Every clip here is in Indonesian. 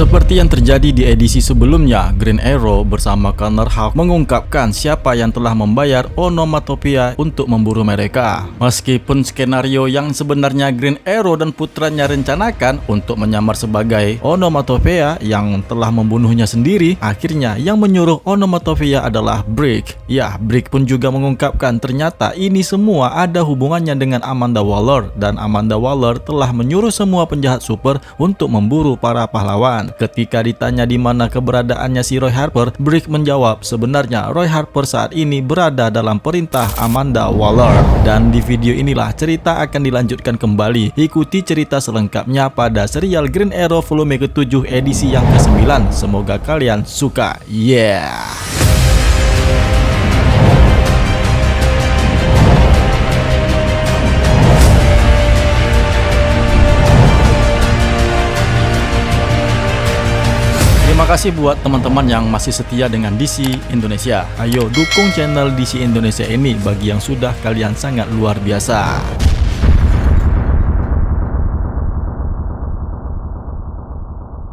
Seperti yang terjadi di edisi sebelumnya, Green Arrow bersama Connor Hawke mengungkapkan siapa yang telah membayar Onomatopoeia untuk memburu mereka. Meskipun skenario yang sebenarnya Green Arrow dan putranya rencanakan untuk menyamar sebagai Onomatopoeia yang telah membunuhnya sendiri, akhirnya yang menyuruh Onomatopoeia adalah Brick. Ya, Brick pun juga mengungkapkan ternyata ini semua ada hubungannya dengan Amanda Waller, dan Amanda Waller telah menyuruh semua penjahat super untuk memburu para pahlawan. Ketika ditanya di mana keberadaannya si Roy Harper, Brick menjawab sebenarnya Roy Harper saat ini berada dalam perintah Amanda Waller. Dan di video inilah cerita akan dilanjutkan kembali. Ikuti cerita selengkapnya pada serial Green Arrow volume ke-7 edisi yang ke-9. Semoga kalian suka. Yeah. Terima kasih buat teman-teman yang masih setia dengan DC Indonesia. Ayo dukung channel DC Indonesia ini bagi yang sudah kalian sangat luar biasa.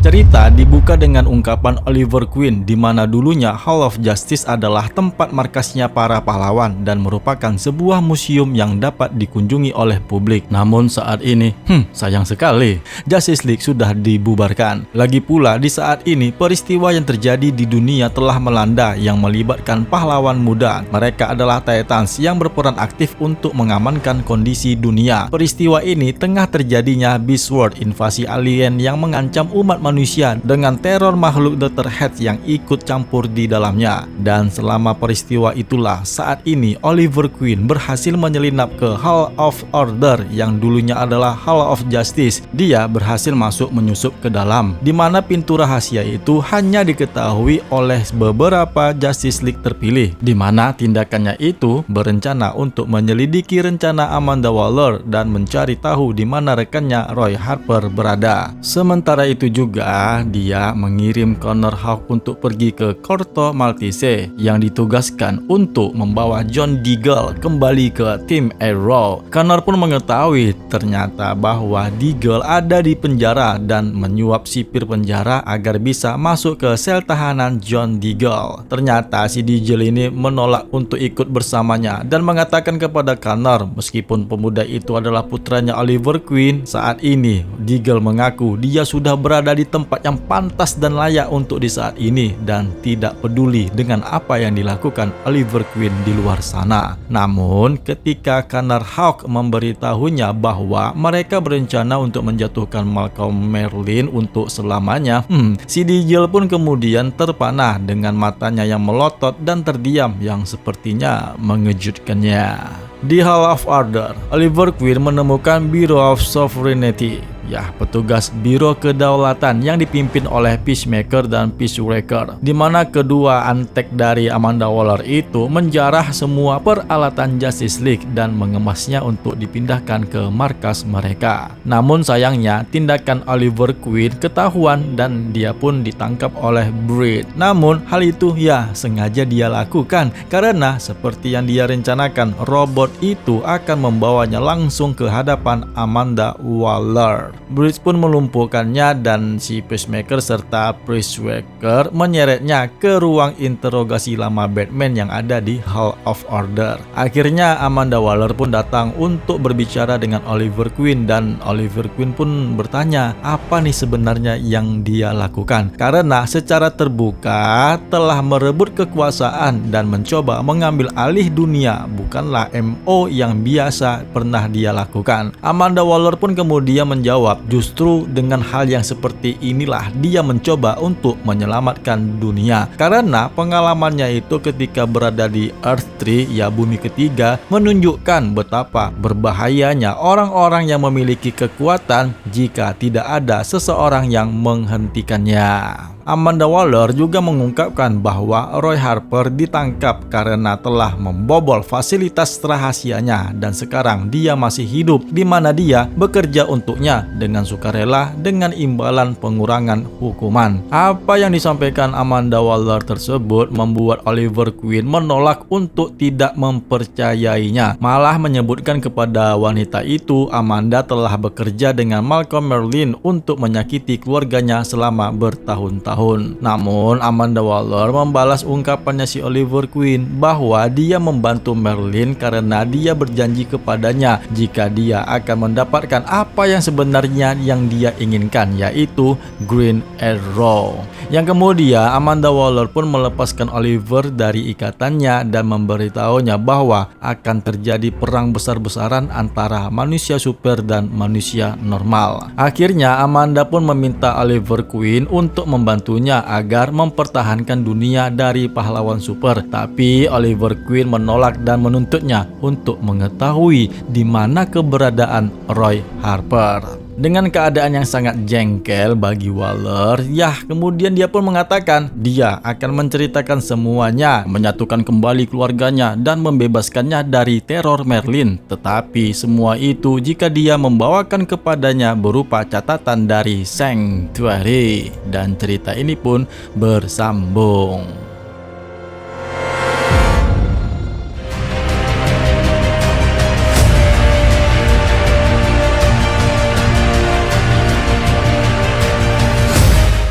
Cerita dibuka dengan ungkapan Oliver Queen di mana dulunya Hall of Justice adalah tempat markasnya para pahlawan dan merupakan sebuah museum yang dapat dikunjungi oleh publik. Namun saat ini, sayang sekali, Justice League sudah dibubarkan. Lagi pula di saat ini peristiwa yang terjadi di dunia telah melanda yang melibatkan pahlawan muda. Mereka adalah Titans yang berperan aktif untuk mengamankan kondisi dunia. Peristiwa ini tengah terjadinya Beast World, invasi alien yang mengancam umat manusia dengan teror makhluk Dr. Head yang ikut campur di dalamnya. Dan selama peristiwa itulah saat ini Oliver Queen berhasil menyelinap ke Hall of Order yang dulunya adalah Hall of Justice. Dia berhasil masuk menyusup ke dalam, di mana pintu rahasia itu hanya diketahui oleh beberapa Justice League terpilih, di mana tindakannya itu berencana untuk menyelidiki rencana Amanda Waller dan mencari tahu di mana rekannya Roy Harper berada. Sementara itu juga dia mengirim Connor Hawke untuk pergi ke Corto Maltese yang ditugaskan untuk membawa John Diggle kembali ke tim Arrow. Connor pun mengetahui ternyata bahwa Diggle ada di penjara dan menyuap sipir penjara agar bisa masuk ke sel tahanan John Diggle. Ternyata si Diggle ini menolak untuk ikut bersamanya dan mengatakan kepada Connor meskipun pemuda itu adalah putranya Oliver Queen, saat ini Diggle mengaku dia sudah berada di tempat yang pantas dan layak untuk di saat ini dan tidak peduli dengan apa yang dilakukan Oliver Queen di luar sana. Namun ketika Connor Hawke memberitahunya bahwa mereka berencana untuk menjatuhkan Malcolm Merlyn untuk selamanya, si Diggle pun kemudian terpanah dengan matanya yang melotot dan terdiam yang sepertinya mengejutkannya. Di Hall of Order, Oliver Queen menemukan Bureau of Sovereignty, ya, petugas Biro Kedaulatan yang dipimpin oleh Peacemaker dan Peacebreaker, di mana kedua antek dari Amanda Waller itu menjarah semua peralatan Justice League dan mengemasnya untuk dipindahkan ke markas mereka. Namun sayangnya tindakan Oliver Queen ketahuan dan dia pun ditangkap oleh Brick. Namun hal itu ya sengaja dia lakukan karena seperti yang dia rencanakan, robot itu akan membawanya langsung ke hadapan Amanda Waller. Brick pun melumpuhkannya dan si Peacemaker serta Peacebreaker menyeretnya ke ruang interogasi lama Batman yang ada di Hall of Order. Akhirnya Amanda Waller pun datang untuk berbicara dengan Oliver Queen dan Oliver Queen pun bertanya apa nih sebenarnya yang dia lakukan, karena secara terbuka telah merebut kekuasaan dan mencoba mengambil alih dunia, bukanlah MO yang biasa pernah dia lakukan. Amanda Waller pun kemudian menjawab, justru dengan hal yang seperti inilah dia mencoba untuk menyelamatkan dunia, karena pengalamannya itu ketika berada di Earth 3, ya bumi ketiga, menunjukkan betapa berbahayanya orang-orang yang memiliki kekuatan jika tidak ada seseorang yang menghentikannya. Amanda Waller juga mengungkapkan bahwa Roy Harper ditangkap karena telah membobol fasilitas rahasianya dan sekarang dia masih hidup di mana dia bekerja untuknya dengan sukarela dengan imbalan pengurangan hukuman. Apa yang disampaikan Amanda Waller tersebut membuat Oliver Queen menolak untuk tidak mempercayainya, malah menyebutkan kepada wanita itu Amanda telah bekerja dengan Malcolm Merlyn untuk menyakiti keluarganya selama bertahun-tahun. Namun Amanda Waller membalas ungkapannya si Oliver Queen bahwa dia membantu Merlyn karena dia berjanji kepadanya jika dia akan mendapatkan apa yang sebenarnya yang dia inginkan, yaitu Green Arrow. Yang kemudian Amanda Waller pun melepaskan Oliver dari ikatannya dan memberitahunya bahwa akan terjadi perang besar-besaran antara manusia super dan manusia normal. Akhirnya Amanda pun meminta Oliver Queen untuk membantunya agar mempertahankan dunia dari pahlawan super. Tapi Oliver Queen menolak dan menuntutnya untuk mengetahui di mana keberadaan Roy Harper. Dengan keadaan yang sangat jengkel bagi Waller, kemudian dia pun mengatakan dia akan menceritakan semuanya, menyatukan kembali keluarganya dan membebaskannya dari teror Merlyn. Tetapi semua itu jika dia membawakan kepadanya berupa catatan dari Sanctuary. Dan cerita ini pun bersambung.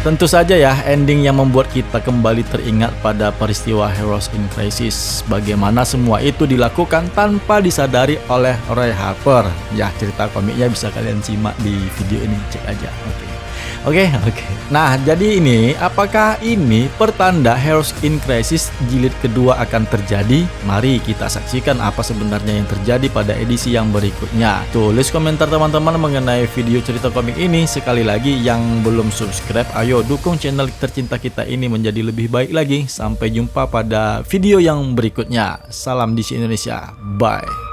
Tentu saja ending yang membuat kita kembali teringat pada peristiwa Heroes in Crisis. Bagaimana semua itu dilakukan tanpa disadari oleh Roy Harper. Cerita komiknya bisa kalian simak di video ini, cek aja. Oke. Nah, jadi ini, apakah ini pertanda Heroes in Crisis jilid kedua akan terjadi? Mari kita saksikan apa sebenarnya yang terjadi pada edisi yang berikutnya. Tulis komentar teman-teman mengenai video cerita komik ini. Sekali lagi, yang belum subscribe, ayo dukung channel tercinta kita ini menjadi lebih baik lagi. Sampai jumpa pada video yang berikutnya. Salam DC Indonesia. Bye.